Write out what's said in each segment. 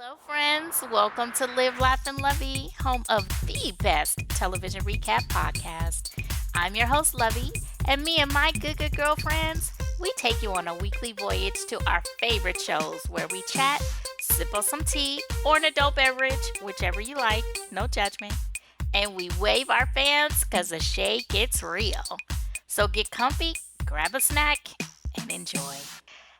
Hello, friends. Welcome to Live, Laugh, and Lovey, home of the best television recap podcast. I'm your host, Lovey, and me and my good girlfriends, we take you on a weekly voyage to our favorite shows where we chat, sip on some tea, or an adult beverage, whichever you like, no judgment, and we wave our fans because the shade gets real. So get comfy, grab a snack, and enjoy.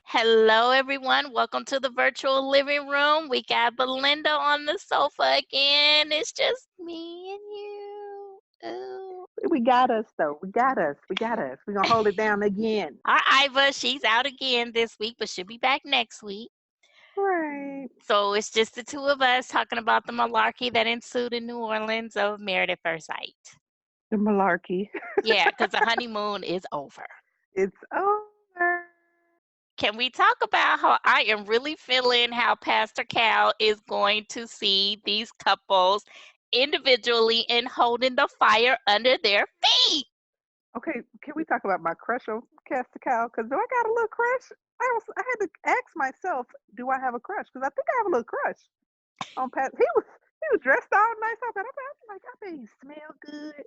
Hello, everyone. Welcome to the virtual living room. We got Belinda on the sofa again. It's just me and you. Ooh. We got us though. We got us. We got us. We're gonna hold it down again. Our Iva, she's out again this week, but she'll be back next week. Right. So it's just the two of us talking about the malarkey that ensued in New Orleans of Married at First Sight. The malarkey. Yeah, because the honeymoon is over. It's over. Can we talk about how I am really feeling how Pastor Cal is going to see these couples individually and holding the fire under their feet? Okay, can we talk about my crush on Castor Cow? Because do I got a little crush? I had to ask myself, do I have a crush? Because I think I have a little crush on Pat. He was dressed all nice up, and I'm like, I bet he smell good.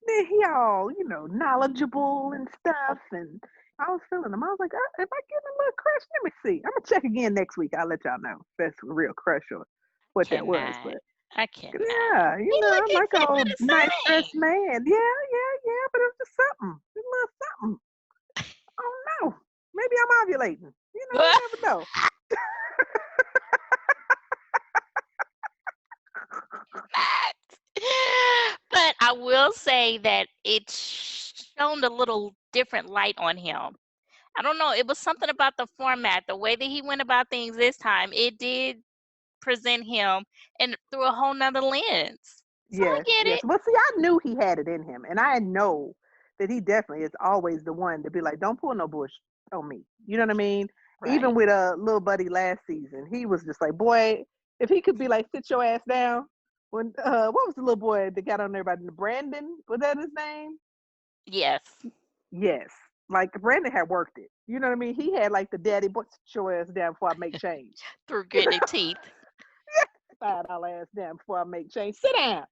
Then he all, knowledgeable and stuff. And I was feeling him. I was like, if I get a little crush, let me see. I'm going to check again next week. I'll let y'all know if that's a real crush or what that was. Cannot. But I cannot. yeah, He look I'm like a exactly old the nice same. dressed man. Yeah. But it was just something. A little something. I don't know. Maybe I'm ovulating. You never know. But I will say that it shone a little different light on him. I don't know. It was something about the format, the way that he went about things this time. It did present him and through a whole nother lens. So I Yes, get yes. it. Well, see, I knew he had it in him, and I know that he definitely is always the one to be like, "Don't pull no bush on me." You know what I mean? Even Right. with a little buddy last season, he was just like, "Boy, if he could be like, sit your ass down." When what was the little boy that got on there by Brandon? Was that his name? Yes. Yes. Like Brandon had worked it. You know what I mean? He had like the daddy, boy, sit your ass down before I make change. Through You know, gritted teeth. $5 ass down before I make change. Sit down.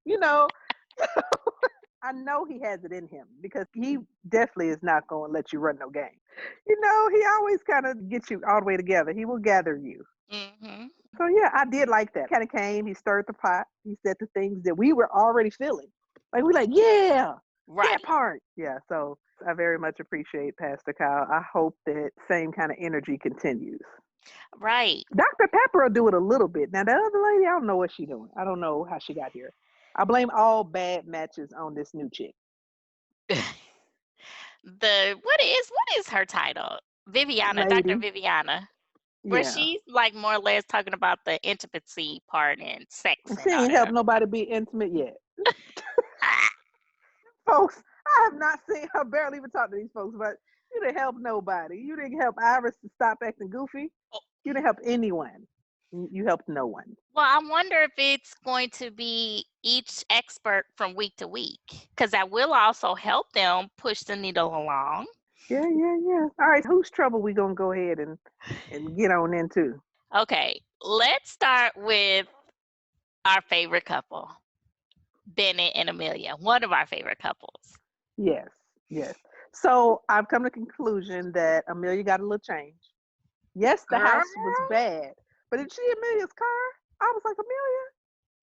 I know he has it in him because he definitely is not going to let you run no game. He always kind of gets you all the way together. He will gather you. Hmm. So yeah, I did like that. Kind of came, he stirred the pot. He said the things that we were already feeling. Like we like, yeah, Right. that part. Yeah, so I very much appreciate Pastor Kyle. I hope that same kind of energy continues. Right. Dr. Pepper will do it a little bit. Now the other lady, I don't know what she's doing. I don't know how she got here. I blame all bad matches on this new chick. What is her title? Viviana, Dr. Lady. Viviana. Where Yeah. she's like more or less talking about the intimacy part and sex She and all ain't helped that. nobody be intimate yet. Folks, I have not seen her barely even talk to these folks, but you didn't help nobody. You didn't help Iris to stop acting goofy. You didn't help anyone. You helped no one. Well, I wonder if it's going to be each expert from week to week, because that will also help them push the needle along. Yeah. All right, whose trouble we gonna go ahead and get on into? Okay, let's start with our favorite couple, Bennett and Amelia, one of our favorite couples. Yes. So I've come to the conclusion that Amelia got a little change. Yes, the Girl, house was bad, but did you see Amelia's car? I was like, Amelia,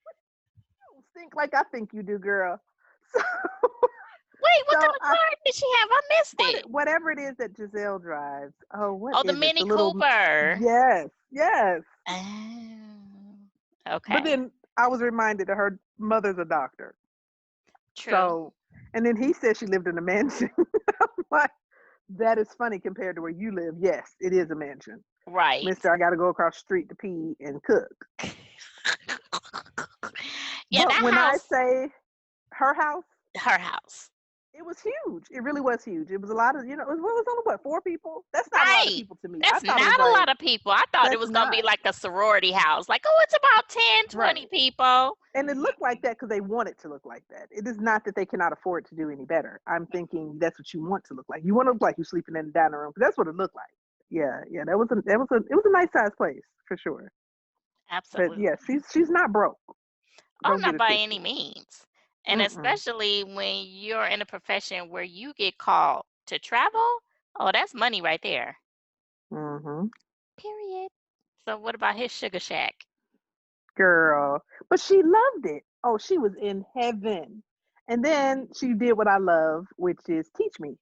you don't think like I think you do, girl. So, wait, what kind so of car did she have? I missed it. whatever it is that Giselle drives. Oh, what Oh, the is it? Mini The little Cooper. yes. Oh, But okay, then I was reminded that her mother's a doctor. true. So, and then he said she lived in a mansion. I'm like, that is funny compared to where you live. Yes, it is a mansion. Right. Mister, I got to go across the street to pee and cook. Yeah, But that when I house, say her house, her house. it was huge. It really was huge. It was a lot of, it was only what, 4 people? That's not a lot of Right. people to me. I That's thought it was not a like, lot of people. I thought it that's was going to be not. like a sorority house. Like, oh, it's about 10, 20 Right. people. And it looked like that because they want it to look like that. It is not that they cannot afford to do any better. I'm thinking that's what you want to look like. You want to look like you're sleeping in the dining room because that's what it looked like. Yeah. It was a nice size place for sure. But yeah, Absolutely. she's not broke. Oh, Don't get not it by any twisted. means. And Mm-mm. especially when you're in a profession where you get called to travel, oh, that's money right there. Mm-hmm. Period. So what about his sugar shack? Girl. But she loved it. Oh, she was in heaven. And then she did what I love, which is teach me.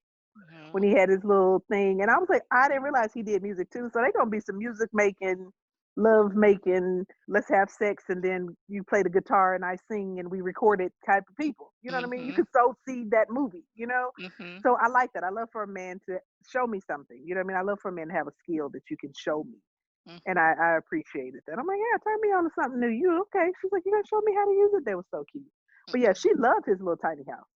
When Hmm. he had his little thing. And I was like, I didn't realize he did music too. So they gonna be some music making, love making, let's have sex, and then you play the guitar and I sing and we record it type of people. You know what I mean? You Hmm. could so see that movie, you know? Hmm. So I like that. I love for a man to show me something. You know what I mean? I love for a man to have a skill that you can show me. And Hmm. I appreciated that. I'm like, yeah, turn me on to something new. You okay? She's like, you gonna show me how to use it? That was so cute. But yeah, she loved his little tiny house.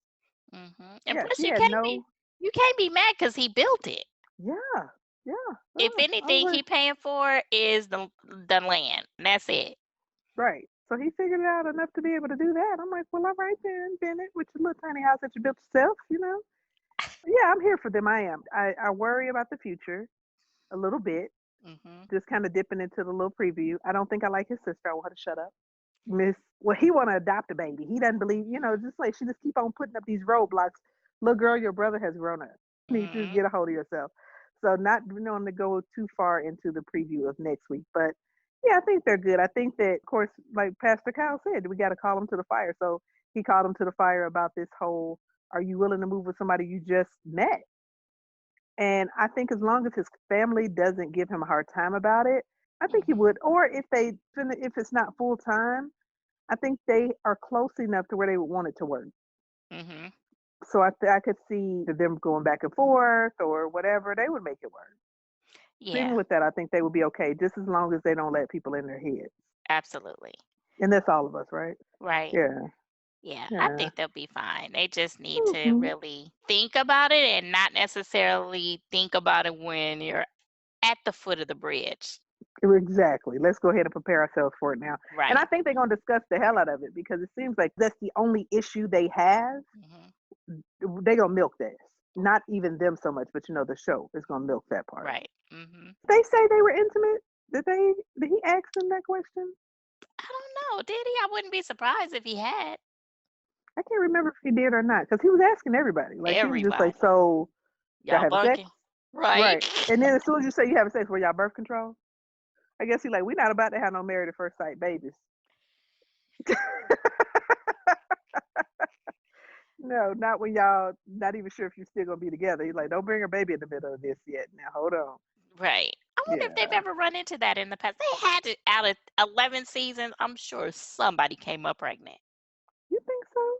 And Yeah, plus, she had no. you can't be mad because he built it. Yeah, yeah. If I was anything, like, he paying for is the land. And that's it. right. So he figured it out enough to be able to do that. I'm like, well, all right then, Bennett, with your little tiny house that you built yourself, you know. Yeah, I'm here for them. I am. I worry about the future a little bit. Hmm. Just kind of dipping into the little preview. I don't think I like his sister. I want her to shut up. Miss, well, he want to adopt a baby. He doesn't believe, just like she just keep on putting up these roadblocks. Little girl, your brother has grown up. You need to just Hmm. get a hold of yourself. So not knowing to go too far into the preview of next week, but yeah, I think they're good. I think that, of course, like Pastor Kyle said, we got to call them to the fire. So he called them to the fire about this whole: Are you willing to move with somebody you just met? And I think as long as his family doesn't give him a hard time about it, I think he Hmm. would. Or if it's not full time, I think they are close enough to where they would want it to work. Hmm. So I could see them going back and forth or whatever. They would make it work. So even Yeah, with that, I think they would be okay, just as long as they don't let people in their heads. absolutely. And that's all of us, right? Right. Yeah, Yeah, I yeah. think they'll be fine. They just need to Hmm. really think about it and not necessarily think about it when you're at the foot of the bridge. Exactly. Let's go ahead and prepare ourselves for it now. And I Right. think they're going to discuss the hell out of it because it seems like that's the only issue they have. Hmm. They're going to milk this. Not even them so much, but the show is going to milk that part. Right. Hmm. They say they were intimate. Did he ask them that question? I don't know. Did he? I wouldn't be surprised if he had. I can't remember if he did or not because he was asking everybody. Like he was just like, Everybody. "So y'all Y'all having sex?" bunking. Right. Right. And then as soon as you say you having sex, were y'all birth control? I guess he like, we not about to have no married at first sight babies. No, not when y'all not even sure if you're still gonna be together. He's like, don't bring a baby in the middle of this yet. Now hold on. Right. I wonder if they've Yeah. ever run into that in the past. They had to, out of 11 seasons, I'm sure somebody came up pregnant. You think so?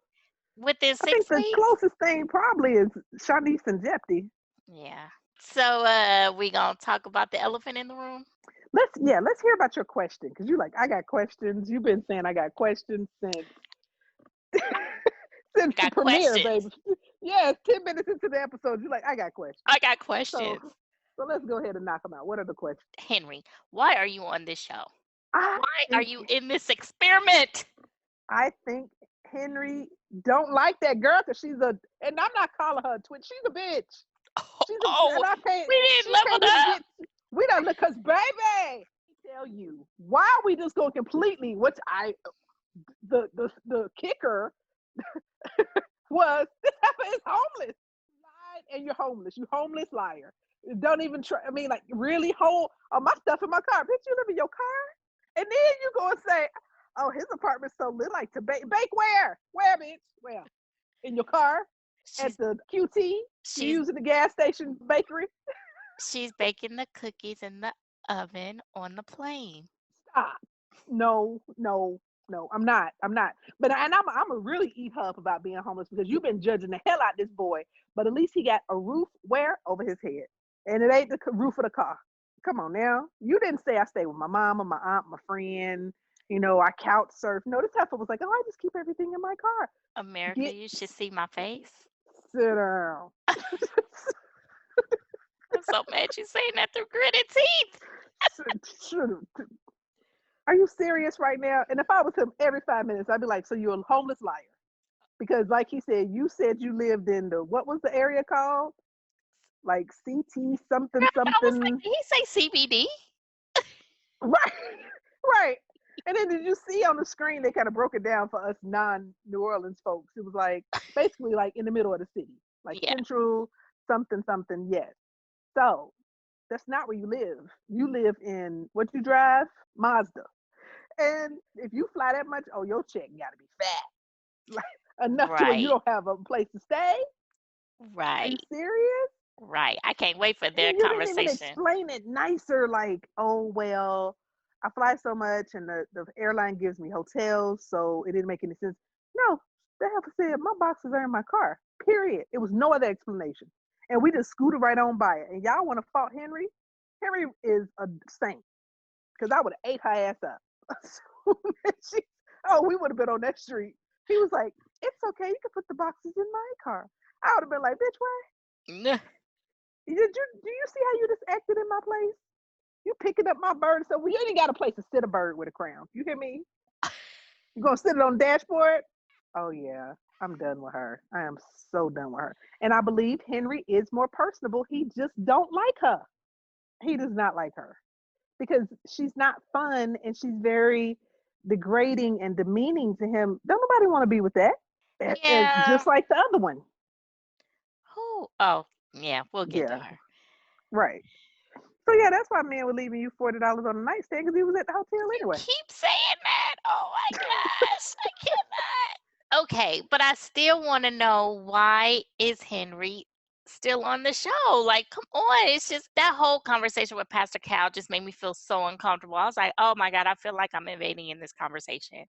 Within I think six the weeks? closest thing probably is Shanice and Jeppy. Yeah. So we gonna talk about the elephant in the room? Let's hear about your question because you like I got questions. You've been saying I got questions since I the got premiere, questions. baby. Yeah, 10 minutes into the episode, you're like I got questions. I got So questions. so let's go ahead and knock them out. What are the questions? Henry, why are you on this show? I Why are think you in this experiment? I think Henry don't like that girl because she's a, and I'm not calling her a twin. She's a bitch. She's a, Oh, and I can't. we didn't She level can't even up. get. We don't look, cause baby, I tell you, why are we just going completely? Which the kicker was this heifer is homeless. You lied and you're homeless. You homeless liar. Don't even try. I mean, like really hold my stuff in my car. Bitch, you live in your car, and then you go and say, "Oh, his apartment's so lit, like to bake where? Where, bitch? Where? In your car? At She's the QT? You she's using the gas station bakery? she's baking the cookies in the oven on the plane. Stop. No, no, no. I'm not. I'm not. But I'm a really eat her up about being homeless because you've been judging the hell out this boy. But at least he got a roof where over his head, and it ain't the roof of the car. Come on now. You didn't say I stay with my mama, my aunt, my friend. I couch surf. No, this heifer was like, oh, I just keep everything in my car. America, Get you should see my face. sit down. I'm so mad you saying that through gritted teeth. Are you serious right now? And if I was him every 5 minutes, I'd be like, so you're a homeless liar. Because like he said, you said you lived in the, what was the area called? Like CT something Right, I was like, something. did he say CBD? Right, right. And then did you see on the screen they kind of broke it down for us non-New Orleans folks? It was like basically like in the middle of the city, like Yeah. central something something. Yes. So that's not where you live. You live in what you drive Mazda, and if you fly that much, oh, your check got to be fat, like enough to where you Right. don't have a place to stay. Are you Right. serious? Right. I can't wait for their And you didn't even conversation. explain it nicer, like, oh well, I fly so much and the airline gives me hotels, so it didn't make any sense. No, the hell said my boxes are in my car. Period. It was no other explanation. And we just scooted right on by it. And y'all want to fault Henry? Henry is a saint. Because I would have ate her ass up. she, oh, we would have been on that street. He was like, it's okay, you can put the boxes in my car. I would have been like, bitch, what? Nah. Do you see how you just acted in my place? You picking up my bird, so we ain't got a place to sit a bird with a crown. You hear me? You gonna sit it on the dashboard? Oh yeah, I'm done with her. I am so done with her. And I believe Henry is more personable. He just don't like her. He does not like her because she's not fun and she's very degrading and demeaning to him. Don't nobody want to be with that. Yeah. Just like the other one. Who? Oh, yeah. We'll get to Yeah, her. right. So yeah, that's why men were leaving you $40 on the nightstand because he was at the hotel You anyway. keep saying that. Oh my gosh. I cannot. Okay, but I still want to know, why is Henry still on the show? Like, come on. It's just that whole conversation with Pastor Cal just made me feel so uncomfortable. I was like, oh my God, I feel like I'm invading in this conversation.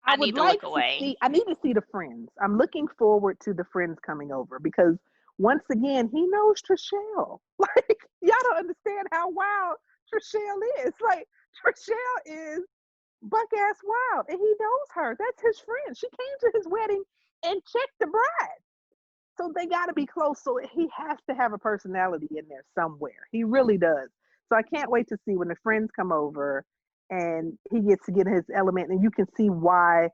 I I would need to look like to away. see. I need to see the friends. I'm looking forward to the friends coming over because once again, he knows Trishelle. Like y'all don't understand how wild Trishelle is. Like Trishelle is buck ass wild, and he knows her. That's his friend. She came to his wedding and checked the bride. So they got to be close. So he has to have a personality in there somewhere. He really does. So I can't wait to see when the friends come over and he gets to get his element, and you can see why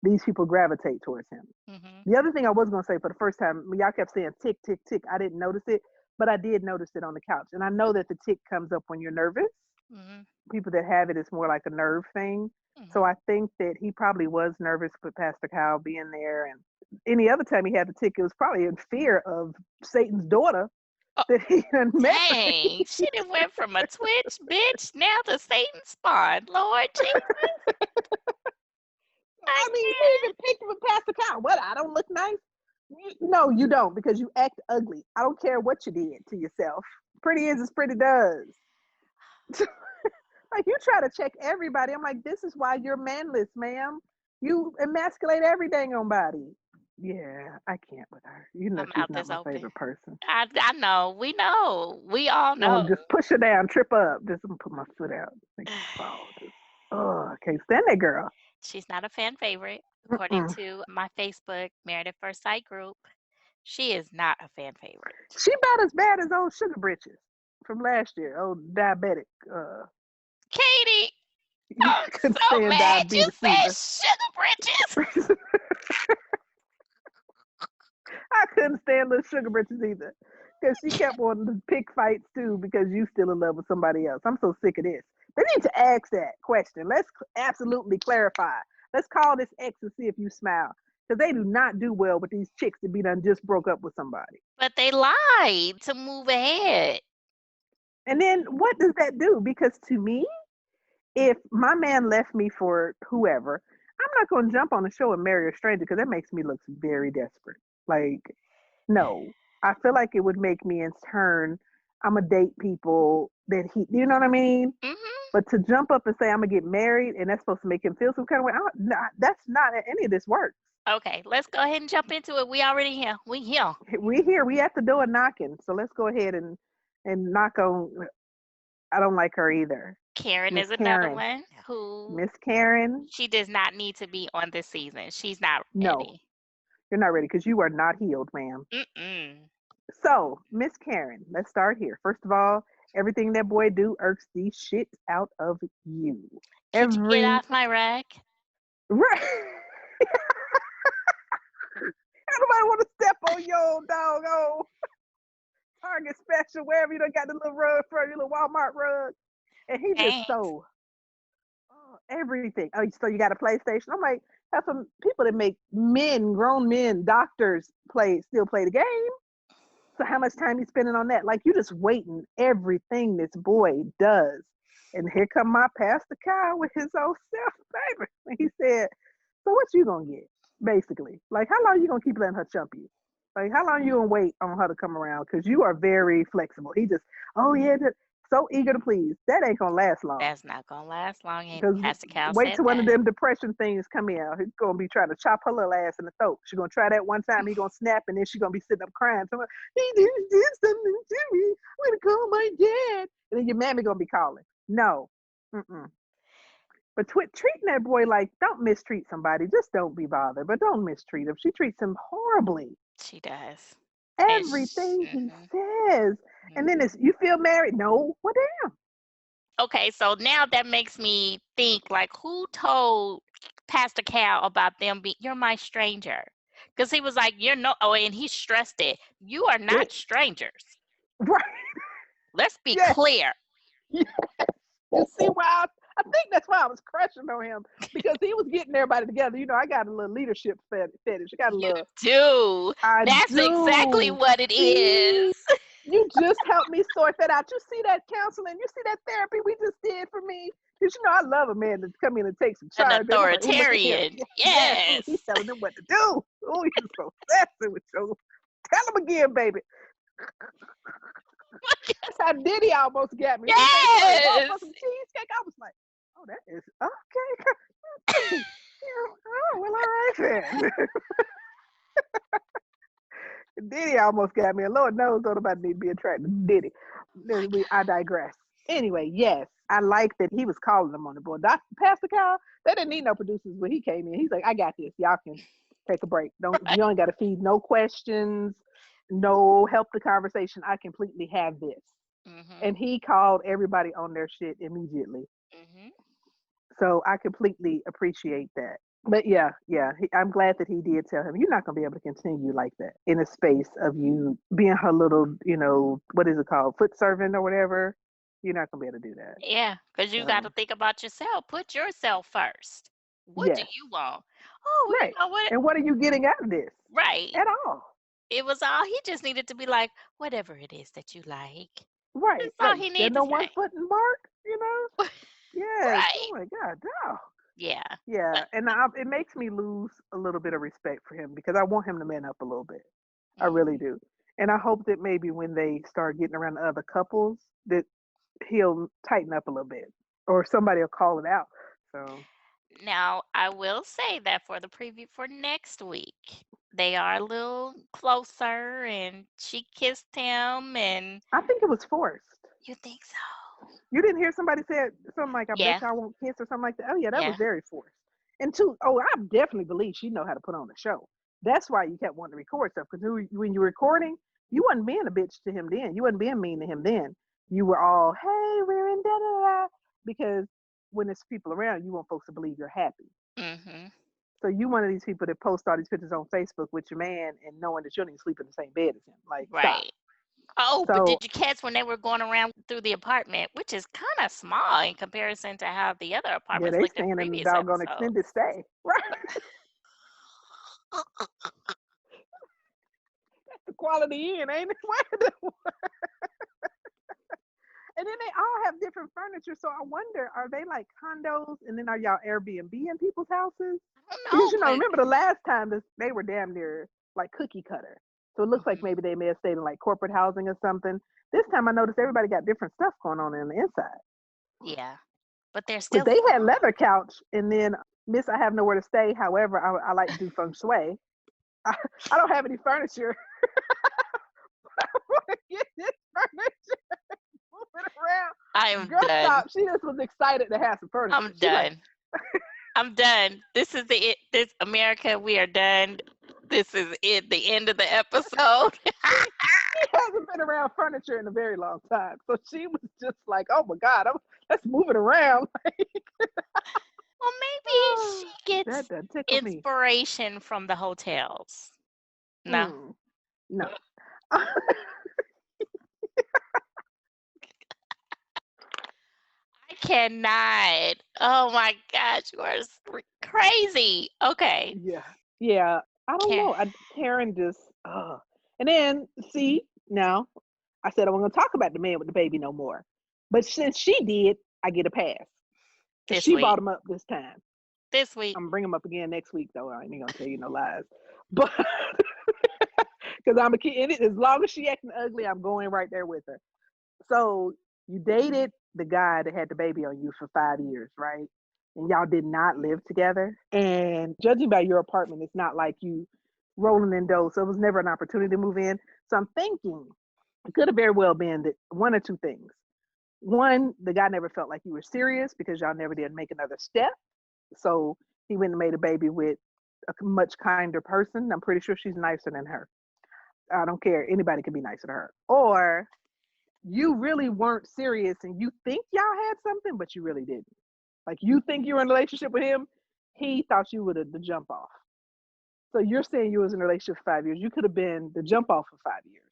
these people gravitate towards him. Hmm. The other thing I was going to say for the first time, y'all kept saying tick, tick, tick. I didn't notice it, but I did notice it on the couch. And I know that the tick comes up when you're nervous. Hmm. People that have it, it's more like a nerve thing. So Hmm. I think that he probably was nervous with Pastor Kyle being there. And any other time he had the tick, it was probably in fear of Satan's daughter Oh, that he had married. dang. She done went from a Twitch bitch now to Satan spawn. Lord Jesus. I I mean, he can't. even picked with Pastor Kyle. What? I don't look nice? No, you don't, because you act ugly. I don't care what you did to yourself. Pretty is as pretty does. Like you try to check everybody. I'm like, this is why you're manless, ma'am. You emasculate every dang on body. Yeah, I can't with her. You know, My she's mouth not is my open. favorite person. I know. We know. We all I want know. to just push her down, trip up, just put my foot out, make it fall. Just, oh, I can't stand that girl. She's not a fan favorite. According Mm-mm. to my Facebook Married at First Sight group, she is not a fan favorite. She about as bad as old Sugar Britches from last year. Old diabetic. Katie, I I'm couldn't so stand mad you diabetes said either. sugar britches. I couldn't stand little Sugar Britches either. Because she kept wanting to pick fights too because you still in love with somebody else. I'm so sick of this. They need to ask that question. Let's absolutely clarify. Let's call this ex and see if you smile. Because they do not do well with these chicks that be done just broke up with somebody. But they lied to move ahead. And then what does that do? Because to me, if my man left me for whoever, I'm not going to jump on the show and marry a stranger because that makes me look very desperate. Like, no, I feel like it would make me in turn, I'm going to date people that you know what I mean? Hmm. But to jump up and say I'm going to get married and that's supposed to make him feel some kind of way, that's not any of this works. Okay, let's go ahead and jump into it. We already here. We here. We here, we at the door knocking. So let's go ahead and knock on. I don't like her either. Karen Miss is another Karen. one who, Miss Karen, she does not need to be on this season. She's not no, ready. you're not ready because you are not healed, ma'am. Mm-mm. So, Miss Karen, let's start here. First of all, everything that boy do irks the shit out of you. Could you get Every off my rack? right. Nobody want to step on your old dog old Target special, wherever you done got the little rug from your little Walmart rug. And he just Thanks. so everything. Oh, so you got a PlayStation? I'm like, have some people that make men, grown men, doctors still play the game. So how much time you spending on that? Like you just waiting everything this boy does. And here come my Pastor Kyle with his old self, baby. And he said, so what you gonna get? Basically. Like how long you gonna keep letting her chump you? Like how long you gonna wait on her to come around? Because you are very flexible. He just, oh yeah, so eager to please. That ain't gonna last long. That's not gonna last long. And Because Pastor Cal wait said till one of that. them depression things come in. He's gonna be trying to chop her little ass in the throat. She's gonna try that one time. He gonna snap, and then she's gonna be sitting up crying. So he did something to me. I'm gonna call my dad. And then your mammy gonna be calling. No, mm-mm. But treating that boy like don't mistreat somebody. Just don't be bothered. But don't mistreat him. She treats him horribly. She does. And Everything he says. And then it's you feel married? No. Well, damn. okay, so now that makes me think like who told Pastor Cal about them being you're my stranger? Because he was like, you're no and he stressed it. You are not strangers. Right. Let's be Yes. clear. Yes. You see why I think that's why I was crushing on him because he was getting everybody together. You know, I got a little leadership fetish. I got a little. Do. I That's do. exactly what it is. You just helped me sort that out. You see that counseling? You see that therapy we just did for me? Because you know I love a man to come in and take some An charge. Like, authoritarian. yes. Yes. He's telling them what to do. Oh, you're so sassy with your. Tell him again, baby. That's how Diddy almost got me. Yes. For some cheesecake. I was like, oh, that is okay. Oh, well, all right then. Diddy almost got me. And Lord knows don't nobody need to be attracted to Diddy. I digress. Anyway, yes, I like that he was calling them on the board. Pastor Kyle, they didn't need no producers when he came in. He's like, I got this. Y'all can take a break. You ain't got to feed no questions, no help the conversation. I completely have this. Mm-hmm. And he called everybody on their shit immediately. Mm-hmm. So I completely appreciate that. But yeah, I'm glad that he did tell him, you're not going to be able to continue like that in a space of you being her little, what is it called? Foot servant or whatever. You're not going to be able to do that. Yeah, because you got to think about yourself. Put yourself first. What do Yes. you want? Oh, well, Right. you know what? And what are you getting out of this? Right. At all. It was all, he just needed to be like, whatever it is that you like. Right. That's all he Stand needed to on one say. foot and bark. Yes. Right. Oh my God. No. Yeah. Yeah. And it makes me lose a little bit of respect for him because I want him to man up a little bit. I really do. And I hope that maybe when they start getting around the other couples that he'll tighten up a little bit or somebody will call it out. So Now, I will say that for the preview for next week, they are a little closer and she kissed him and I think it was forced. you think so? You didn't hear somebody say something like, I bet Yeah. you I won't kiss or something like that. Oh yeah, that was Yeah. very forced. And two, I definitely believe she know how to put on a show. That's why you kept wanting to record stuff. Because when you're recording, you wasn't being a bitch to him then. You wasn't being mean to him then. You were all, hey, we're in da da da. Because when there's people around, you want folks to believe you're happy. Mm-hmm. So you one of these people that post all these pictures on Facebook with your man and knowing that you don't even sleep in the same bed as him. Like, stop. Right. Oh, but So did you catch when they were going around through the apartment, which is kind of small in comparison to how the other yeah, apartments they looked in staying in the previous doggone episodes? extended stay. Right. The quality in, ain't it? And then they all have different furniture. So I wonder, are they like condos and then are y'all Airbnb in people's houses? I Because, don't know, but remember the last time they were damn near like cookie cutter. So it looks like maybe they may have stayed in like corporate housing or something. This time I noticed everybody got different stuff going on the inside. yeah, but they're Because still they had leather couch and then Miss, I have nowhere to stay. However, I like to do feng shui. I don't have any furniture. I want to get this furniture. Move it around. I am Girl, done. stop. She just was excited to have some furniture. I'm done. I'm done. This is this America, we are done. This is it, the end of the episode. She hasn't been around furniture in a very long time. So she was just like, oh my God, let's move it around. Well, maybe she gets that tickled me. inspiration from the hotels. No. No. cannot. Oh my gosh, you are crazy. Okay. Yeah. Yeah. I don't Karen. know. Karen just, and then see now, I said I wasn't gonna talk about the man with the baby no more, but since she did, I get a pass because This she brought week. him up this time. This week. I'm gonna bring him up again next week though. I ain't gonna tell you no lies, but because I'm a kid, and as long as she acting ugly, I'm going right there with her. So you dated the guy that had the baby on you for 5 years, right? And y'all did not live together. And judging by your apartment, it's not like you rolling in dough. So it was never an opportunity to move in. So I'm thinking it could have very well been that one or two things. One, the guy never felt like you were serious because y'all never did make another step. So he went and made a baby with a much kinder person. I'm pretty sure she's nicer than her. I don't care. Anybody can be nicer to her. Or you really weren't serious and you think y'all had something, but you really didn't. Like you think you were in a relationship with him, he thought you were the jump off. So you're saying you was in a relationship for 5 years. You could have been the jump off for 5 years.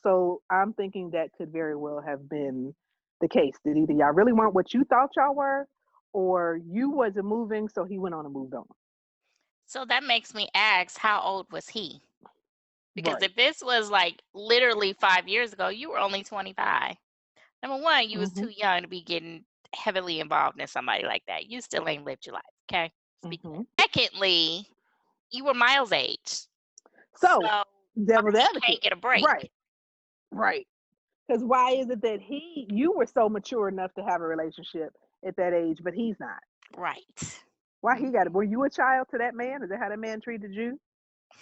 So I'm thinking that could very well have been the case. That either y'all really weren't what you thought y'all were, or you wasn't moving, so he went on and moved on. So that makes me ask, how old was he? Because Right. if this was like literally 5 years ago, you were only 25. Number one, you was Mm-hmm. too young to be getting heavily involved in somebody like that. You still ain't lived your life. Okay. Speak Mm-hmm. that. Secondly, you were Miles' age. So, So why devil's he advocate. can't get a break? Right. Right. Because why is it that you were so mature enough to have a relationship at that age, but he's not? Right. Why he got it? Were you a child to that man? Is that how that man treated you?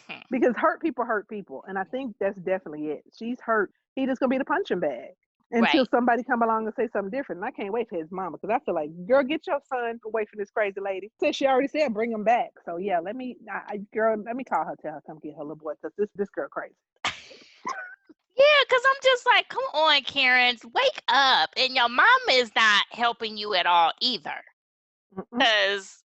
Hmm. Because hurt people, and I think that's definitely it. She's hurt. He just gonna be the punching bag until Right. somebody come along and say something different. And I can't wait for his mama because I feel like, girl, get your son away from this crazy lady. Since she already said bring him back. So yeah, girl, let me call her, tell her come get her little boy because this girl crazy. Yeah, because I'm just like, come on, Karen, wake up. And your mom is not helping you at all either. Mm-mm. Because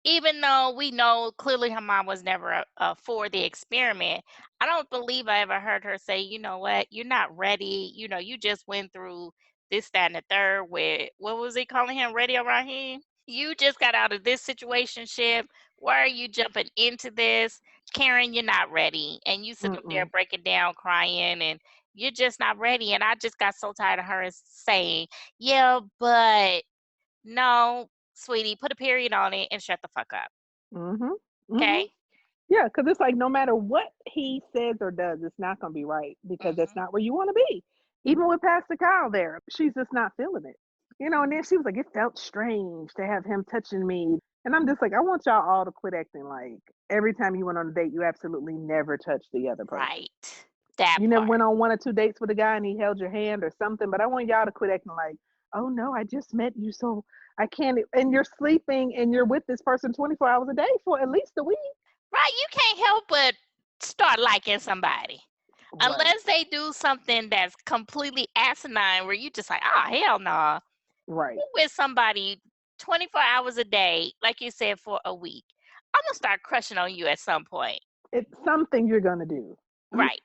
even though we know clearly her mom was never for the experiment, I don't believe I ever heard her say, you know what, you're not ready. You just went through this, that, and the third with, what was he calling him, Radio Raheem? You just got out of this situationship. Why are you jumping into this? Karen, you're not ready. And you sit up there Mm-mm. breaking down, crying, and you're just not ready. And I just got so tired of her saying, yeah, but no, sweetie, put a period on it and shut the fuck up. Mm-hmm. Mm-hmm. Okay? Yeah, because it's like no matter what he says or does, it's not gonna be right because that's Hmm. not where you want to be. Even with Pastor Kyle there, she's just not feeling it. And then she was like, it felt strange to have him touching me. And I'm just like, I want y'all all to quit acting like every time you went on a date, you absolutely never touched the other person. Right. That You never part. went on one or two dates with a guy and he held your hand or something. But I want y'all to quit acting like, oh no, I just met you, so I can't. And you're sleeping and you're with this person 24 hours a day for at least a week. Right. You can't help but start liking somebody. Right, Unless they do something that's completely asinine where you just like, oh, hell no. right. You with somebody 24 hours a day, like you said, for a week. I'm going to start crushing on you at some point. It's something you're gonna do. Right.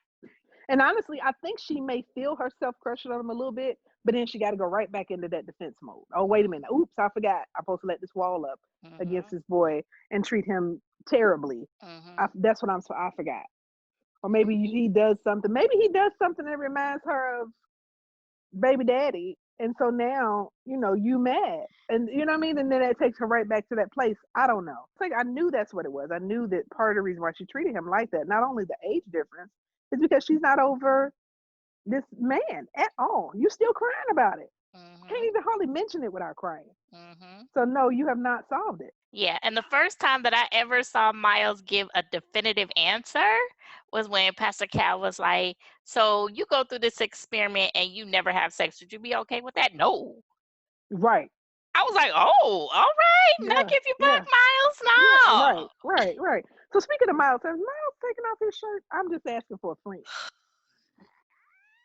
And honestly, I think she may feel herself crushing on him a little bit, but then she got to go right back into that defense mode. Oh, wait a minute. Oops, I forgot. I'm supposed to let this wall up against Mm-hmm. this boy and treat him terribly. Mm-hmm. That's what I forgot. Or maybe he does something. Maybe he does something that reminds her of baby daddy. And so now, you mad. And you know what I mean? And then that takes her right back to that place. I don't know. It's like I knew that's what it was. I knew that part of the reason why she treated him like that, not only the age difference, is because she's not over this man at all. You still crying about it. Can't Mm-hmm. even hardly mention it without crying. Mm-hmm. So no, you have not solved it. Yeah, and the first time that I ever saw Miles give a definitive answer was when Pastor Cal was like, so you go through this experiment and you never have sex. Would you be okay with that? No. Right. I was like, oh, all right. Knock Yeah. if you Yeah. buck, Miles. Yeah. No. Right. Right. Right. So speaking of Miles, has Miles taken off his shirt? I'm just asking for a friend.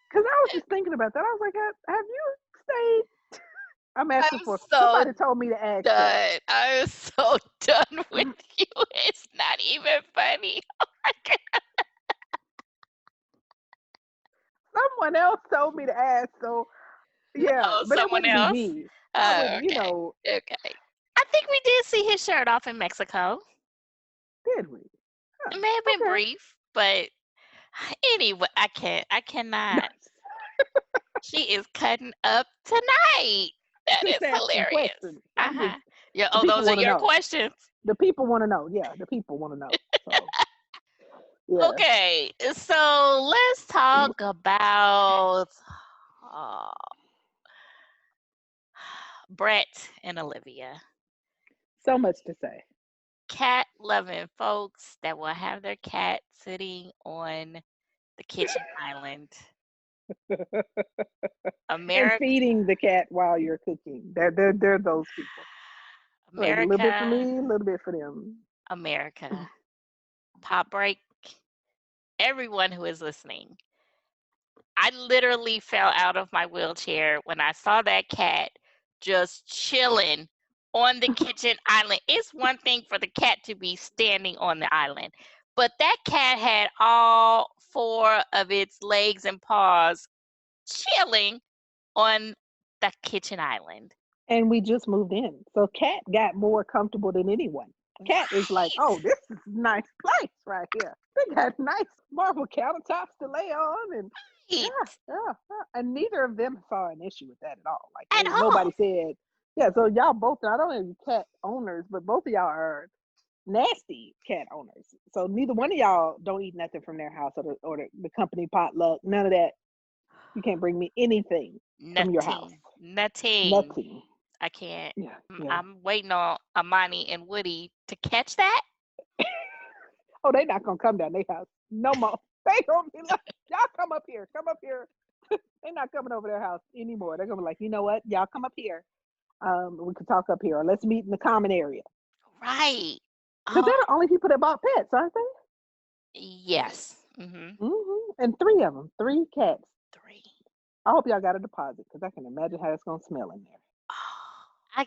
Because I was just thinking about that. I was like, have you stayed? I'm asking I'm for so somebody told me to ask that. done. I'm so done with you. It's not even funny. Someone else told me to ask. So Yeah, Oh, but it someone wouldn't be else? me. I Oh, would, okay. Okay. I think we did see his shirt off in Mexico. did we? It Huh. may have been Okay. brief, but anyway, I cannot. She is cutting up tonight. That Just is asking hilarious. questions. I'm just Uh-huh. Yeah, the oh, people those are want to your know. questions. The people want to know. Yeah, the people want to know. So yeah. Okay, so let's talk about uh, Brett and Olivia. So much to say. Cat loving folks that will have their cat sitting on the kitchen island. And America, feeding the cat while you're cooking. They're those people. Like a little bit for America, me, a little bit for them. America. Pop break. Everyone who is listening. I literally fell out of my wheelchair when I saw that cat just chilling on the kitchen island. It's one thing for the cat to be standing on the island, but that cat had all four of its legs and paws chilling on the kitchen island. And we just moved in. So Cat got more comfortable than anyone. Cat is like, Right. oh, this is a nice place right here. They got nice marble countertops to lay on, and yeah, Right. yeah. And neither of them saw an issue with that at all. Like At nobody all. said, yeah. So y'all both, I don't know if you cat owners, but both of y'all are nasty cat owners. So neither one of y'all don't eat nothing from their house or the company potluck. None of that. You can't bring me anything from your house. Nothing. Nothing. Nothing. I can't. Yeah, yeah. I'm waiting on Amani and Woody to catch that. Oh, they not gonna come down their house no more. They gonna be like, y'all come up here, come up here. They not coming over their house anymore. They're gonna be like, you know what? Y'all come up here. We can talk up here, or let's meet in the common area. Right. Cause they're Oh, the only people that bought pets, aren't they? yes. And three of them, three cats. Three. I hope y'all got a deposit, cause I can imagine how it's gonna smell in there. Oh,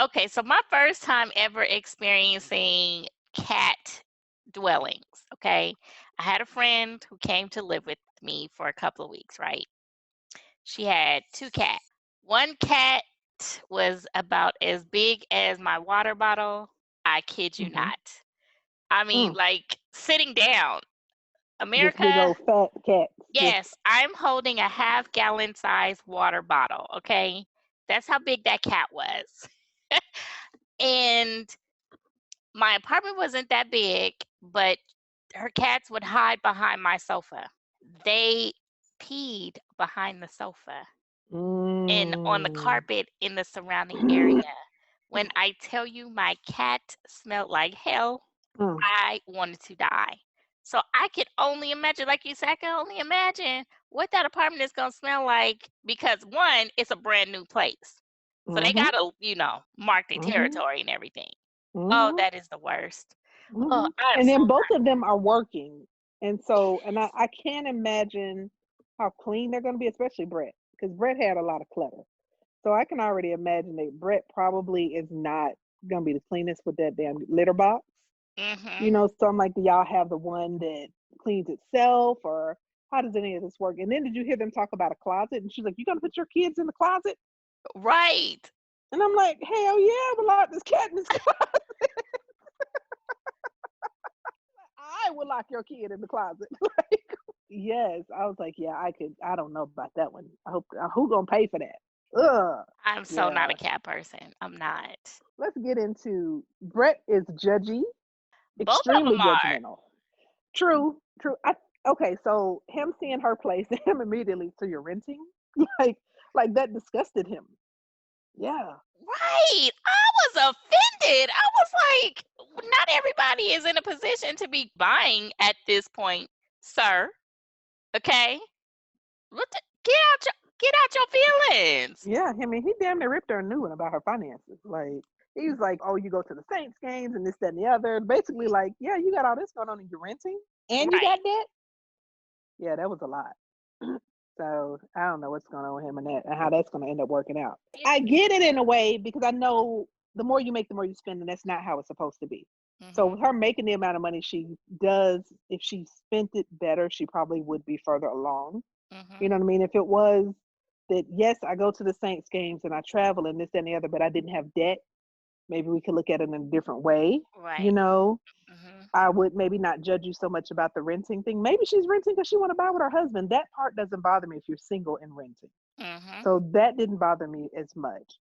okay, so my first time ever experiencing cat dwellings, okay? I had a friend who came to live with me for a couple of weeks, right? She had two cats. One cat was about as big as my water bottle. I kid you Mm-hmm. not. I mean, Mm. like sitting down. Just big America, old fat cats. Just yes, I'm holding a half-gallon size water bottle, okay? That's how big that cat was. And my apartment wasn't that big, but her cats would hide behind my sofa. They peed behind the sofa and on the mm. carpet in the surrounding area. When I tell you my cat smelled like hell, Mm. I wanted to die. So I could only imagine, like you said, I can only imagine what that apartment is gonna smell like because one, it's a brand new place. So they Mm-hmm. gotta, mark their Mm-hmm. territory and everything. Oh, Mm-hmm. that is the worst. Oh, Hmm. I am And so then both not. of them are working. And so, and I can't imagine how clean they're going to be, especially Brett, because Brett had a lot of clutter. So I can already imagine that Brett probably is not going to be the cleanest with that damn litter box. Mhm. So I'm like, do y'all have the one that cleans itself, or how does any of this work? And then did you hear them talk about a closet? And she's like, you going to put your kids in the closet? Right. And I'm like, hell yeah, I'm going to lock this cat in this closet. I will lock your kid in the closet. Like, yes, I was like, yeah, I could. I don't know about that one. I hope who gonna pay for that? Ugh. I'm so not Yeah. a cat person. I'm not. Let's get into Brett is judgy, Both of extremely them are. judgmental. True, true. Okay, so him seeing her place, him immediately, so you're renting, like, like that disgusted him. Yeah. Right. I was offended. I was like, not everybody is in a position to be buying at this point, sir. Okay? Get out your feelings. Yeah, I mean, he damn near ripped her a new one about her finances. Like, he was like, "Oh, you go to the Saints games and this, that, and the other." Basically, like, yeah, you got all this going on and you're renting, and you Right. got that. Yeah, that was a lot. So I don't know what's going on with him and that, and how that's going to end up working out. I get it in a way because I know the more you make, the more you spend, and that's not how it's supposed to be. So Mhm. with her making the amount of money she does, if she spent it better, she probably would be further along. You Mhm. know what I mean? If it was that yes, I go to the Saints games and I travel and this that, and the other, but I didn't have debt. Maybe we could look at it in a different way. You Right. know, Mhm. I would maybe not judge you so much about the renting thing. Maybe she's renting because she want to buy with her husband. That part doesn't bother me if you're single and renting. Mhm. So that didn't bother me as much.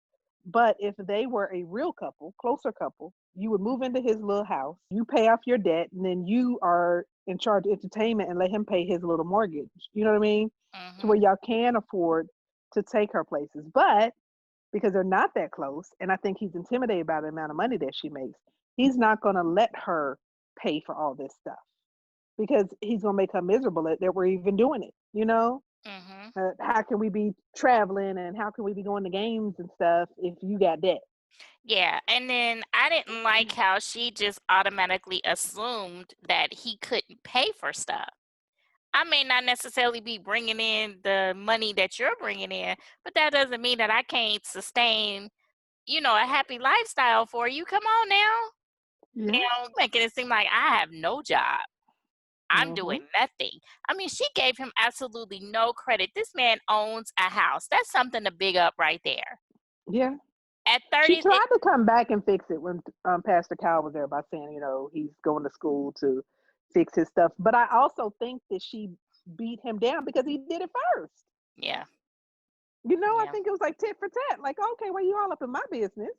But if they were a real couple, closer couple, you would move into his little house, you pay off your debt, and then you are in charge of entertainment and let him pay his little mortgage. You know what I mean? To where Mhm. y'all can afford to take her places. But because they're not that close, and I think he's intimidated by the amount of money that she makes, he's not going to let her pay for all this stuff because he's going to make her miserable that we're even doing it, you know? Mhm. How can we be traveling and how can we be going to games and stuff if you got debt? Yeah, and then I didn't like how she just automatically assumed that he couldn't pay for stuff. I may not necessarily be bringing in the money that you're bringing in, but that doesn't mean that I can't sustain, a happy lifestyle for you. Come on now. Yeah. Making it seem like I have no job. I'm Hmm. doing nothing. I mean, she gave him absolutely no credit. This man owns a house. That's something to big up right there. Yeah. At She 30, tried to come back and fix it when Pastor Cal was there by saying, he's going to school to fix his stuff. But I also think that she beat him down because he did it first. yeah, I yeah, think it was like tit for tat. Like, okay, well, you all up in my business.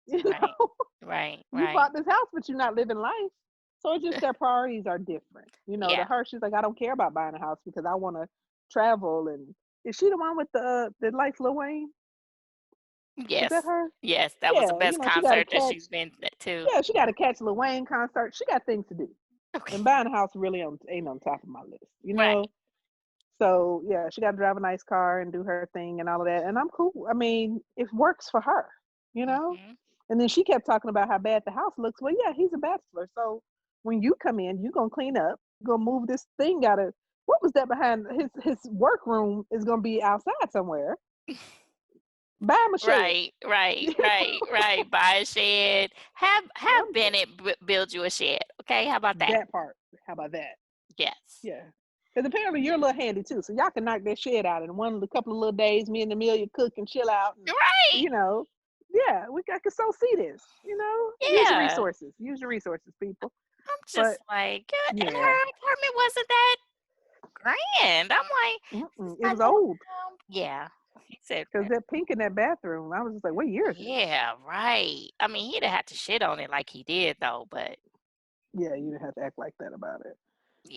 You right, know, right, you right. bought this house, but you're not living life. So it's just their priorities are different. To Yeah, her, she's like, I don't care about buying a house because I want to travel. And is she the one with the Life Lil Wayne? Is that yes, her? yes. That was the Yeah, best she got to concert that catch. she's been to. Yeah, she got Yeah. to catch Lil Wayne concert. She got things to do, and Okay. buying a house really ain't on top of my list. Right. So yeah, she got to drive a nice car and do her thing and all of that, and I'm cool. I mean, it works for her, you know. Mhm. And then she kept talking about how bad the house looks. Well, yeah, he's a bachelor, so when you come in, you're gonna clean up, you're gonna move this thing out of what was that behind his workroom is gonna be outside somewhere. Buy him a shed. Right, right, right, right. Buy a shed. Have Bennett build you a shed. Okay, how about that? That part. How about that? Yes. Yeah. Because apparently you're a little handy too. So y'all can knock that shed out in a couple of little days. Me and Amelia cook and chill out. And, Right. you know, yeah, I could so see this. Use your Yeah. resources. Use your resources, people. I'm But just like, and yeah, her apartment wasn't that grand. I'm like, is this it my was little old. town? Yeah. He said Because that. that pink in that bathroom, I was just like, what year is this? Yeah, right. I mean, he'd have had to shit on it like he did though, but Yeah, you didn't have to act like that about it.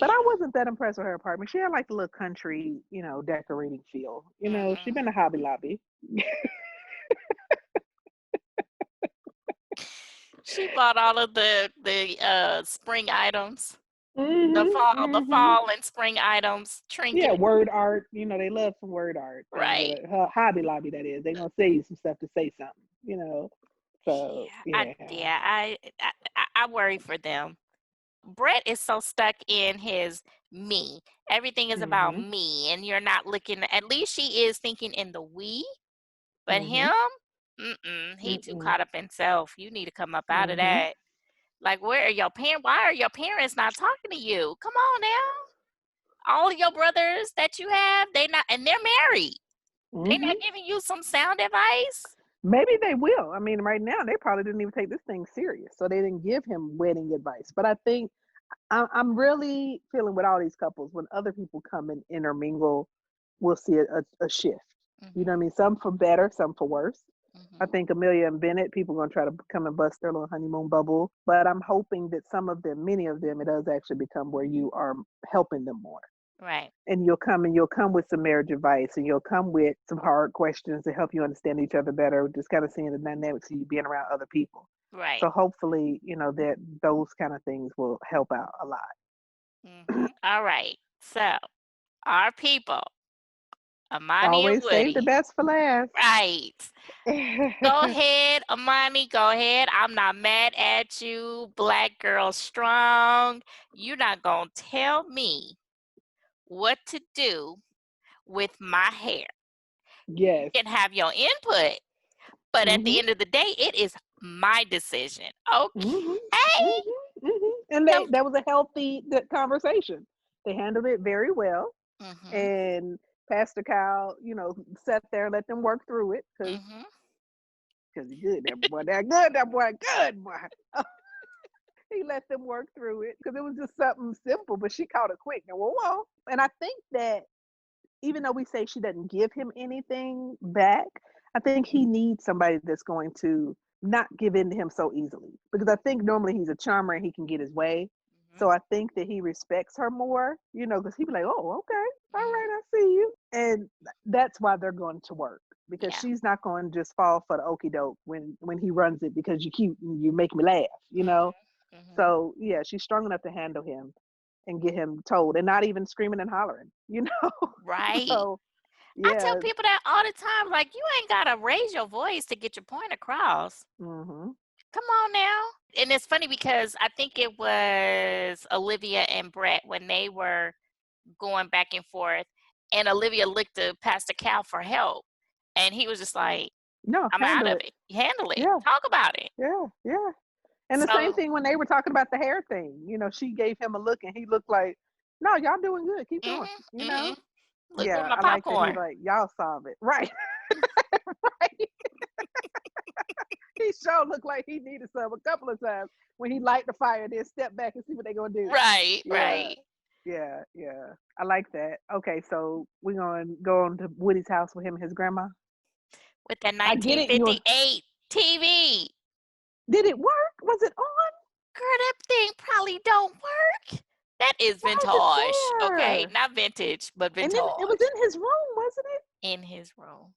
But yeah. I wasn't that impressed with her apartment. She had like a little country, decorating feel. She Hmm. been to Hobby Lobby. She bought all of the spring items. The Hmm. fall, the Hmm. fall and spring items, Yeah, trinkets. word art. They love some word art. Right. Hobby Lobby, that is. They gonna say you some stuff to say something. So Yeah. I yeah. yeah, I worry for them. Brett is so stuck in his me. Everything is about Mhm. me, and you're not looking. At least she is thinking in the we, but Mhm. him, he too Mm-mm. caught up in self. You need to come up out of Mhm. that. Like, where are your parents? Why are your parents not talking to you? Come on now. All of your brothers that you have, they not, and they're married. They Mhm. not giving you some sound advice. Maybe they will. I mean, right now they probably didn't even take this thing serious, so they didn't give him wedding advice. But I think I'm really feeling with all these couples when other people come and intermingle, we'll see a shift. You know what I Mhm. mean? Some for better, some for worse. I Mhm. think Amelia and Bennett, people are gonna try to come and bust their little honeymoon bubble. But I'm hoping that some of them, many of them, it does actually become where you are helping them more. Right. And you'll come with some marriage advice and you'll come with some hard questions to help you understand each other better, just kind of seeing the dynamics of you being around other people. Right. So hopefully, that those kind of things will help out a lot. All right. So, our people, Amani and Always save the Woody. best for last. Right. Go ahead, Amani. Go ahead. I'm not mad at you. Black girl strong. You're not going to tell me what to do with my hair. You Yes. can have your input, but at the Mhm. end of the day, it is my decision. Okay. Mhm. Mhm. Mhm. And Tell, that was a healthy conversation. They handled it very well. mm-hmm. And Pastor Kyle, sat there and let them work through it Mhm. because he good. That boy, that good. That boy, good boy. He let them work through it because it was just something simple, but she caught it quick. And whoa. And I think that even though we say she doesn't give him anything back, I think he needs somebody that's going to not give in to him so easily. Because I think normally he's a charmer and he can get his way. Mhm. So I think that he respects her more, because he'd be like, oh, okay, all Mhm. right, I see you. And that's why they're going to work. Because Yeah. she's not going to just fall for the okey doke when he runs it because you're cute and you make me laugh. Mhm. Mhm. So yeah, she's strong enough to handle him and get him told and not even screaming and hollering. Right. So I tell yeah. people that all the time, like, you ain't gotta raise your voice to get your point across. Hmm. Come on now. And it's funny because I think it was Olivia and Brett when they were going back and forth, and Olivia looked to Pastor Cal for help. And he was just like, No, I'm out handle of it. it. Handle it. Yeah, Talk about it. yeah, yeah. And the same So, thing when they were talking about the hair thing. She gave him a look and he looked like, no, y'all doing good. Keep going. mhm, mhm. Look with Yeah, my I like that. He's popcorn. like, y'all solve it. Right. Right. He sure looked like he needed some a couple of times when he light the fire, then step back and see what they gonna do. Right, Yeah, right. yeah, yeah. I like that. Okay, so we're gonna go on to Woody's house with him and his grandma. With the I get it. You 1958 TV. did it work? Was it on? Girl, that thing probably don't work. That is Why is it vintage. Okay, there? not vintage, but And then it was vintage in his room, wasn't it? in his room.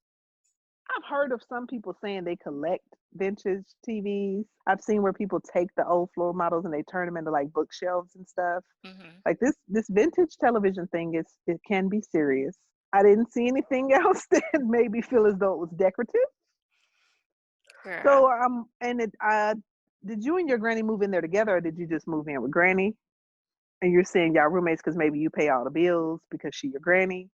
I've heard of some people saying they collect vintage TVs. I've seen where people take the old floor models and they turn them into like bookshelves and stuff. Mhm. Like this vintage television thing it can be serious. I didn't see anything else that made me feel as though it was decorative. Girl, So and it did you and your granny move in there together or did you just move in with granny? And you're saying y'all roommates because maybe you pay all the bills because she your granny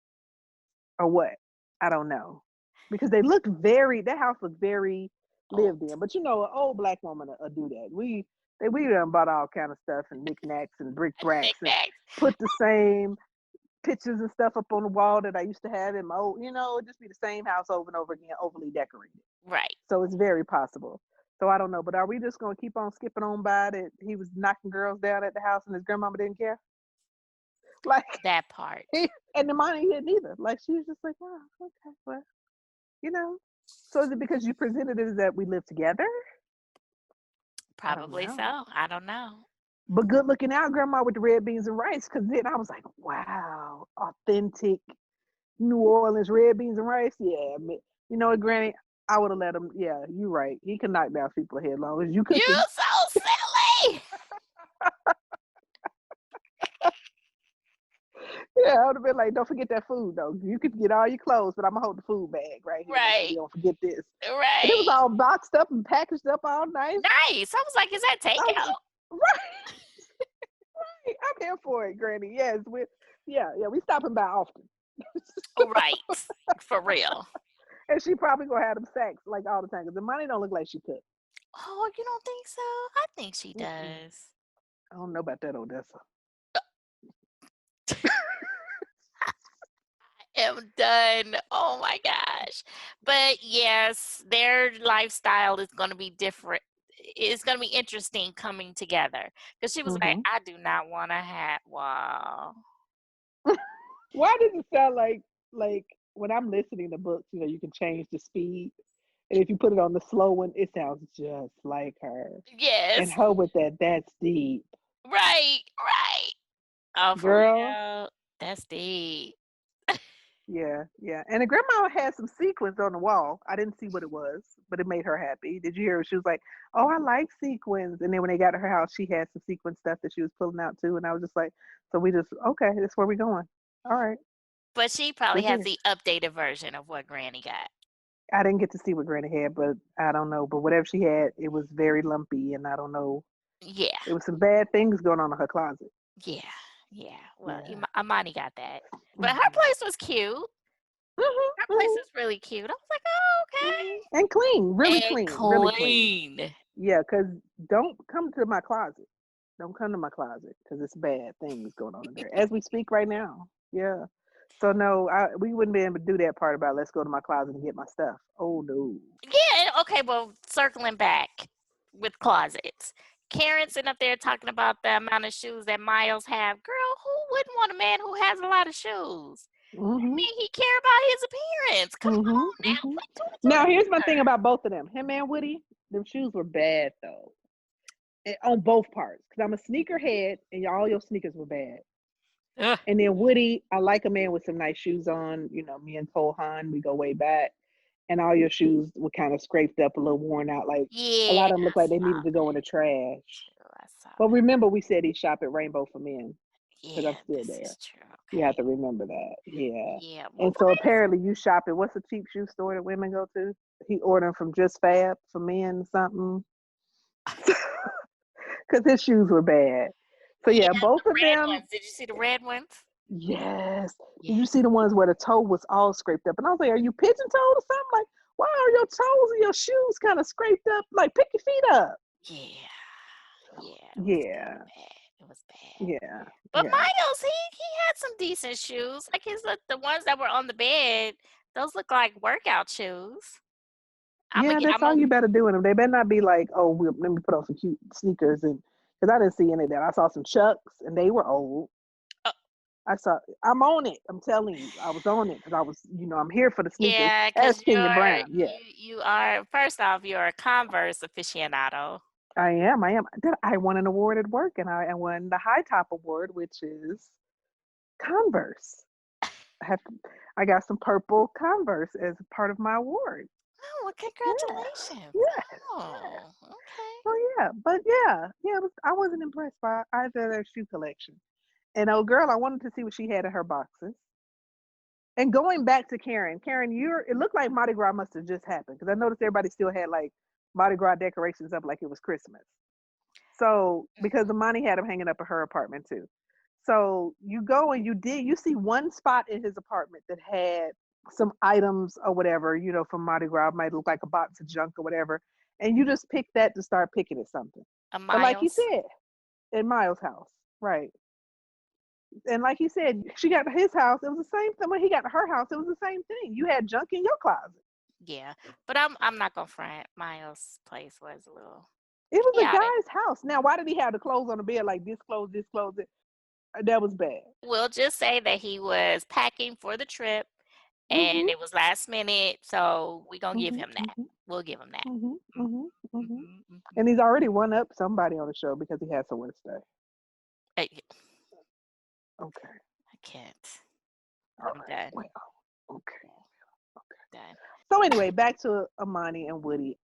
or what? I don't know. Because that house looked very lived old. in. But an old black woman will do that. We done bought all kind of stuff and knickknacks and brick bracks and Knickknacks. put the same pictures and stuff up on the wall that I used to have in my old, it'd just be the same house over and over again, overly decorated. Right. So it's very possible. So I don't know, but are we just gonna keep on skipping on by that he was knocking girls down at the house and his grandmama didn't care? Like That part. and the money didn't either. Like she was just like, oh, okay, well, you know. So is it because you presented it as that we live together? I don't Probably know. so. I don't know. But good looking out, grandma with the red beans and rice. Cause then I was like, wow, authentic New Orleans red beans and rice. Yeah, you know what, Granny? I would have let him. Yeah, you're right. He can knock down people's head as long as you You cooking. so silly. Yeah, I would have been like, don't forget that food though. You could get all your clothes, but I'm gonna hold the food bag right here. Make sure Right. you don't forget this. And it was Right. all boxed up and packaged up all nice. Nice. I was like, is that I was takeout? right. I'm here for it, Granny. Yes, yeah. We stopping by often. Right. For real. And she probably gonna have them sacks like all the time because the money don't look like she could. Oh, you don't think so? I think she Mm-mm. does. I don't know about that, Odessa. Am done. Oh my gosh. But yes, their lifestyle is going to be different. It's going to be interesting coming together. Because she was like, Hmm. I do not want a hat wall. Why does it sound like when I'm listening to books, you can change the speed, and if you put it on the slow one, it sounds just like her. And Yes. her with that's deep, Right. Right. Oh, for girl. real. That's deep. Yeah, yeah. And the grandma had some sequins on the wall. I didn't see what it was, but it made her happy. Did you hear? She was like, "Oh, I like sequins." And then when they got to her house, she had some sequin stuff that she was pulling out too. And I was just like, "So we just okay, that's where we're going. All right, But she probably good has there." the updated version of what Granny got. I didn't get to see what Granny had, but I don't know. But whatever she had, it was very lumpy, and I don't know. Yeah. It was some bad things going on in her closet. Yeah. Yeah. Well, Yeah. Imani got that. But her Hmm. place was cute. Hmm. Her place Hmm. is really cute. I was like, oh, Hmm. And clean, really okay. And clean, really clean. clean. Yeah, because don't come to my closet. Don't come to my closet because it's bad things going on in there as we speak right now. Yeah. So no, we wouldn't be able to do that part about let's go to my closet and get my stuff. Oh no. Yeah, okay, well, circling back with closets. Karen sitting up there talking about the amount of shoes that Miles have. Girl, who wouldn't want a man who has a lot of shoes? I Mhm. mean, he care about his appearance. Come Mhm. on now, Mhm. what do we do Now here's my thing together? about both of them. Him and Woody, them shoes were bad though. On both parts, because I'm a sneakerhead, and all your sneakers were bad. Ugh. And then Woody, I like a man with some nice shoes on. You know, me and Cole Haan, we go way back. And all your shoes were kind of scraped up, a little worn out. Like a Yeah, lot of them look I like they saw needed to go in the that trash. too. I saw But that. remember, we said he shop at Rainbow for Men because I'm Yeah, still this there. is true. You have Okay. to remember that. Yeah. Yeah. Well, And so apparently you shop at what's the cheap shoe store that women go to? He ordered from Just Fab for men something because his shoes were bad. So yeah, yeah, both the of red them. ones. Did you see the red ones? Yes. Did Yeah. you see the ones where the toe was all scraped up? And I was like, are you pigeon toed or something? Like, why are your toes and your shoes kind of scraped up? Like, pick your feet up. Yeah. Yeah, it was Yeah. bad. It was bad. Yeah. But Yeah. Miles, he had some decent shoes. Like the ones that were on the bed, those look like workout shoes. I'm a, Yeah, that's I'm all a, you better do in them. They better not be like, oh, let me put on some cute sneakers, and because I didn't see any of that. I saw some Chucks, and they were old. uh, I'm on it. I'm telling you, I was on it because I was, I'm here for the sneakers. yeah, As because Kenya Brown, yeah, you are first off, you're a Converse aficionado. I am. I am. I won an award at work, and I won the High Top Award, which is Converse. I have, I got some purple Converse as part of my award. Oh, well, Yeah, congratulations. yes, yeah. Oh, okay. Oh yeah, but yeah, I wasn't impressed by either of their shoe collection. And oh girl, I wanted to see what she had in her boxes. And going back to Karen, it looked like Mardi Gras must have just happened because I noticed everybody still had like Mardi Gras decorations up like it was Christmas. So because Amani had them hanging up at her apartment too. So you go and you see one spot in his apartment that had some items or whatever, from Mardi Gras, might look like a box of junk or whatever. And you just pick that to start picking at something. A But like he Miles. said, in Miles' house, right? And like he said, she got to his house. It was the same thing. When he got to her house, it was the same thing. You had junk in your closet. Yeah, but I'm not gonna front. Miles' place was a little It was a chaotic. guy's house. Now, why did he have the clothes on the bed like this clothes? That was bad. We'll just say that he was packing for the trip and Mhm. it was last minute, so we're gonna give Mhm. him that. Mhm. We'll give him that. Mhm. Mhm. Mhm. Mm-hmm, mm-hmm. And he's already won up somebody on the show because he had somewhere to stay. I Okay. can't. All I'm right. done. Well. Okay. Done. So anyway, back to Amani and Woody.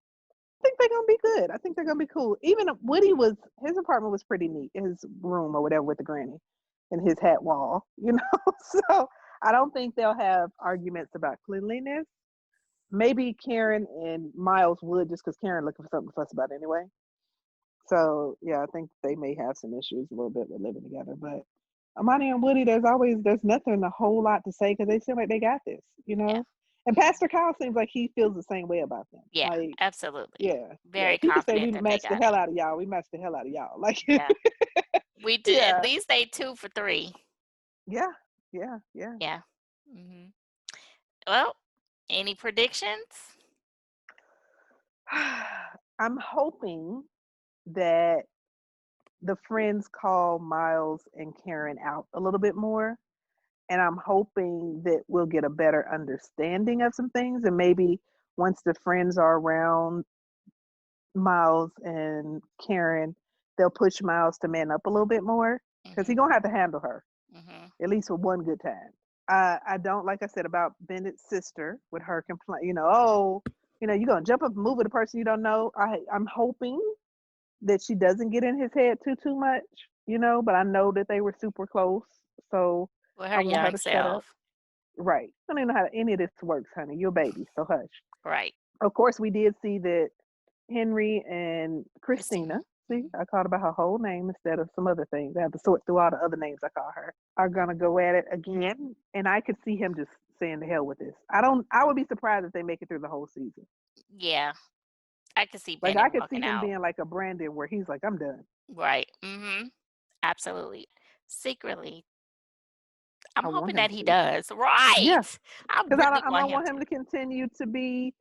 I think they're gonna be good. I think they're gonna be cool. Even if Woody was his apartment was pretty neat, his room or whatever with the granny and his hat wall, So I don't think they'll have arguments about cleanliness. Maybe Karen and Miles would just because Karen looking for something to fuss about anyway. So yeah, I think they may have some issues a little bit with living together. But Amani and Woody, there's nothing a whole lot to say because they seem like they got this. Yeah. And Mhm. Pastor Kyle seems like he feels the same way about them. Yeah, Like, absolutely. yeah, yeah. Very He could say we confident that they matched the got it. hell out of y'all. We matched the hell out of y'all. Like, Yeah. We did at yeah, least they 2 for 3. yeah, yeah, yeah. Yeah. Hmm. Well, any predictions? I'm hoping that the friends call Miles and Karen out a little bit more. And I'm hoping that we'll get a better understanding of some things. And maybe once the friends are around Miles and Karen, they'll push Miles to man up a little bit more because he's Hmm. going to have to handle her Hmm. at least for one good time. I don't, like I said, about Bennett's sister with her complaint, you're going to jump up and move with a person you don't know. I'm hoping that she doesn't get in his head too much, but I know that they were super close. So With I her want her young to shut up. self. Right. I don't even know how any of this works, honey. You're a baby, so hush. Right. Of course, we did see that Henry and Christina. Christina, see, Hmm. I called her by her whole name instead of some other things. I have to sort through all the other names I call her. Are gonna go at it again. And I could see him just saying the hell with this. I would be surprised if they make it through the whole season. Yeah. I could see Like Bennett I could see walking him out. being like a Brandon where he's like, I'm done. Right. Hmm. Absolutely. Secretly, I'm I want hoping him that he to. does. Right. Yeah, I because really I want don't him want him to. to continue to be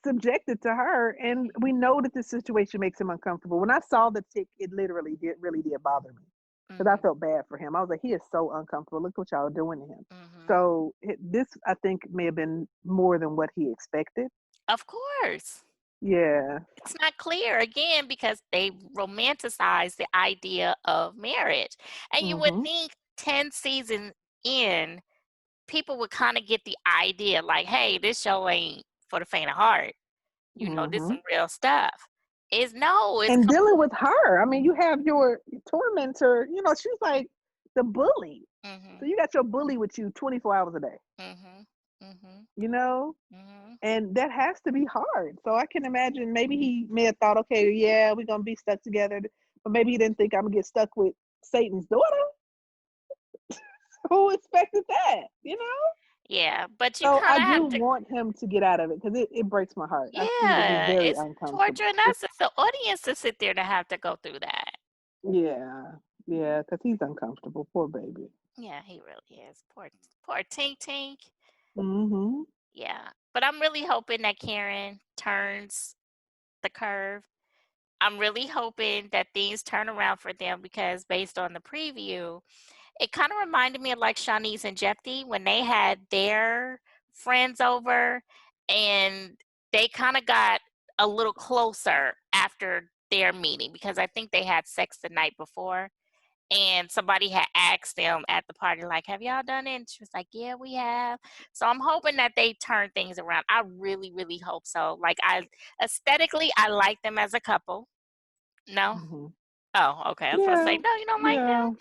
subjected to her, and we Mhm, know that this situation makes him uncomfortable. When I saw the tick, it literally did really did bother me because I mhm, felt bad for him. I was like, he is so uncomfortable. Look what y'all are doing to him. mhm. So this, I think, may have been more than what he expected. Of course. Yeah. It's not clear again because they romanticize the idea of marriage. And you would Mhm. think 10 seasons in, people would kind of get the idea like, hey, this show ain't for the faint of heart. This Mhm. some real stuff. Is no, it's And dealing with her, I mean, you have your tormentor. She's like the bully. So mhm, you got your bully with you 24 hours a day. mhm, mhm, You know, mhm. and that has to be hard. So I can imagine maybe he may have thought, okay, yeah, we're gonna be stuck together, but maybe he didn't think I'm gonna get stuck with Satan's daughter. Who expected that? Yeah, but you So kind I of do have to. want him to get out of it because it breaks my heart. I think it'd be Yeah, very it's uncomfortable. torturing us as the audience to sit there to have to go through that. Yeah, yeah, because he's uncomfortable. Poor baby. Yeah, he really is. Poor Tink Tink. Mm-hmm. Yeah, but I'm really hoping that Karen turns the curve. I'm really hoping that things turn around for them because based on the preview, it kind of reminded me of like Shanice and Jeffy when they had their friends over and they kind of got a little closer after their meeting because I think they had sex the night before. And somebody had asked them at the party, like, have y'all done it? And she was like, yeah, we have. So I'm hoping that they turn things around. I really, really hope so. Like, aesthetically, I like them as a couple. No? Mm-hmm. Oh, okay. I was supposed to say, Yeah, no, you don't like yeah, them?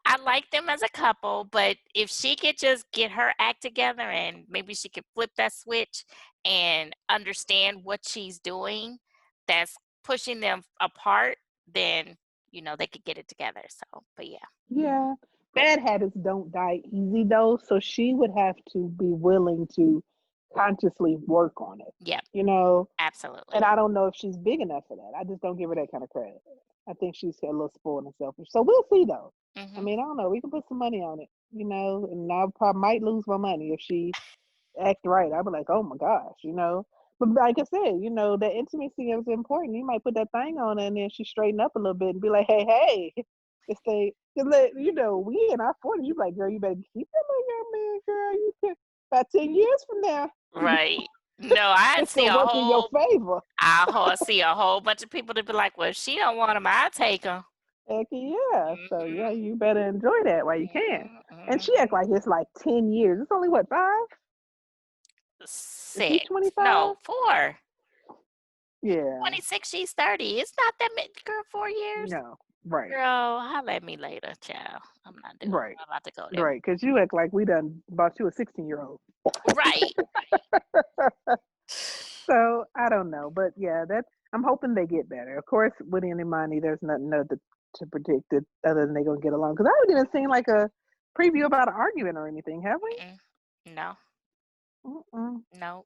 I like them as a couple, but if she could just get her act together and maybe she could flip that switch and understand what she's doing that's pushing them apart, then, they could get it together. So, but yeah. yeah. Bad habits don't die easy though, so she would have to be willing to consciously work on it. Yep, You know, absolutely. And I don't know if she's big enough for that. I just don't give her that kind of credit. I think she's a little spoiled and selfish. So we'll see though. I Mhm. mean, I don't know. We can put some money on it, and I probably might lose my money if she act right. I'd be like, oh my gosh. But like I said, that intimacy is important. You might put that thing on her and then she straighten up a little bit and be like, hey, it's the, we in our 40s, you be like, girl, you better keep that little young man, girl. You can, about 10 years from now, Right. No, I'd it's see going a to work in your whole favor. see a whole bunch of people to be like, well, if she don't want them, I'll take them. Heck yeah. So yeah, Mhm. you better enjoy that while you can. Mhm. And she act Mhm. like it's like 10 years. It's only what, 5? Is he 6. 25? No, 4. Yeah. 26, she's 30. It's not that many, girl, 4 years. No. Right. Girl, holla at me later, child. Right. I'm not about to go there. Right. Because you act like we done bought you a 16-year-old. Right. So I don't know. But yeah, I'm hoping they get better. Of course, with any money, there's nothing other to predict it other than they're gonna get along. Because I haven't even seen like a preview about an argument or anything, have we? Mm-mm. No, Mm-mm. no,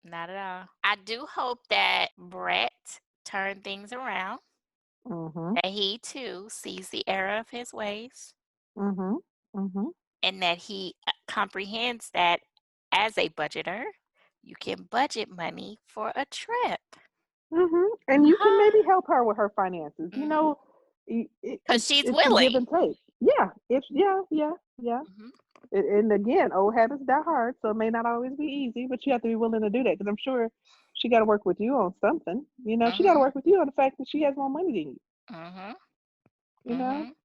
not at all. I do hope that Brett turned things around, Mm-hmm. that he too sees the error of his ways, Mm-hmm. Mm-hmm. and that he comprehends that as a budgeter, you can budget money for a trip. And you can Huh? maybe help her with her finances. Mhm. Because It's she's it's a give willing. and take. Yeah, it's yeah. Mhm. And again, old habits die hard, so it may not always be easy, but you have to be willing to do that because I'm sure she got to work with you on something. She got to Mhm. work with you on the fact that she has more money than you. Mhm. You know, Mhm.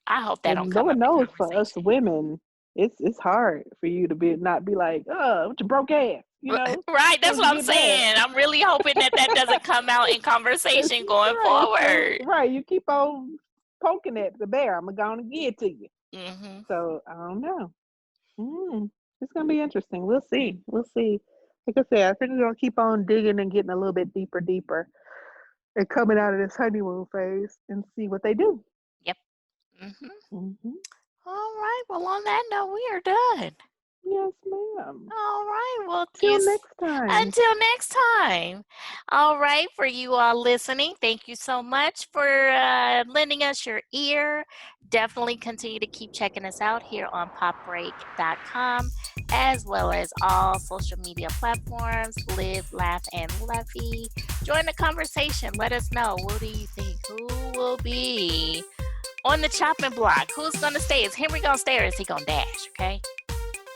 I hope that don't and come Lord up in knows for us conversation. women, it's hard for you to be not be like, oh, what you broke ass. Right, that's Once you what I'm get mad. saying. I'm really hoping that that doesn't come out in conversation going Right. So forward. right, you keep on poking at the bear. I'm gonna give it to you. Mhm. So I don't know. It's gonna be interesting. We'll see. We'll see. Like I said, I think we're gonna keep on digging and getting a little bit deeper, deeper, and coming out of this honeymoon phase and see what they do. Yep. Mhm. Hmm. All right. Well, on that note, we are done. Yes, ma'am. All right. Well, Till next time. until next time. All right. For you all listening, thank you so much for lending us your ear. Definitely continue to keep checking us out here on popbreak.com as well as all social media platforms. Live, laugh, and lovey. Join the conversation. Let us know. What do you think? Who will be on the chopping block? Who's going to stay? Is Henry going to stay or is he going to dash? Okay.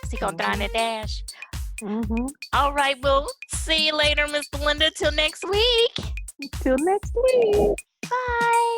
Is he going to dine Mhm. and dash? Mhm. All right, we'll see you later, Miss Belinda. Till next week. Till next week. Bye.